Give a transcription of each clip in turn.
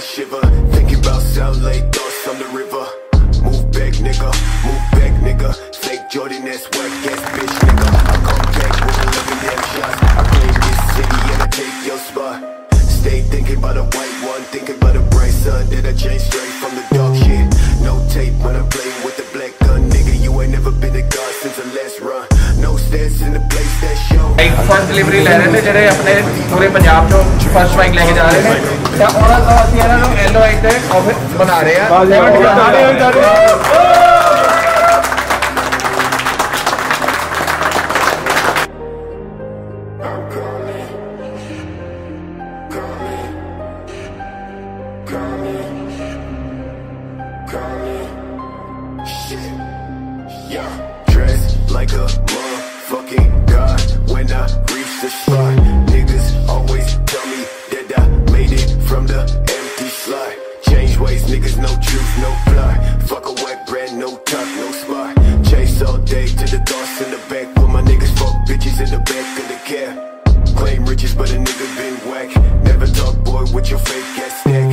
head shiver. Thinking about South Lake, thoughts on the river. Move back, nigga, move back, nigga. Fake Jordan, that's whack ass bitch, nigga. I come back with 11 damn shots. I claim this city and I take your spot. Stay thinking about a white one, thinking about a bright sun. Did I change straight from the dog shit? No tape when I'm playing with the black gun, nigga. You ain't never been a god since the last run. No stats in the place that show. First delivery ले रहे थे जेडे अपने पूरे पंजाब चो first bike लेके जा रहे हैं तो और ਅਸੀਂ ਇਹਨਾਂ ਨੂੰ एलो एक ਤੇ ऑफिस बना रहे हैं Like a motherfucking god when I reach the spot. Niggas always tell me that I made it from the empty slot. Change ways, niggas, no truth, no fly. Fuck a whack brand, no top, no spot. Chase all day to the thoughts in the back. With my niggas fuck bitches in the back of the cab. Claim riches, but a nigga been whack. Never talk, boy, with your fake ass stack.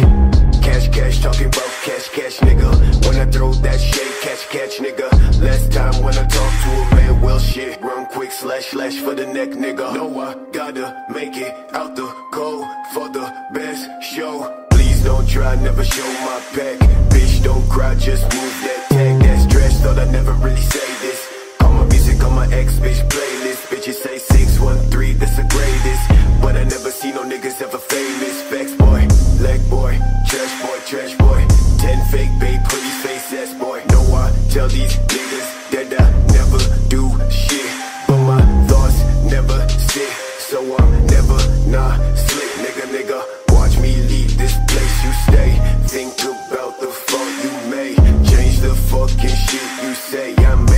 Cash, cash, talking about cash, cash, nigga. When I throw that shade, catch, catch, nigga. Last time when I talk to a man, well shit. Run quick, slash, slash for the neck, nigga. No, I gotta make it out the cold for the best show. Please don't try, never show my back. Bitch, don't cry, just move that tag. That's trash, thought I never really say this. Call my music on my ex bitch playlist. Bitches say 613, that's the greatest. But I never see no niggas ever famous. Facts boy, leg boy, trash boy. 10 fake babe, pretty face ass boy. No, I tell these niggas that I never do shit, but my thoughts never sit, so I'm never not slick, nigga. Watch me leave this place you stay. Think about the fault you made. Change the fucking shit you say. I made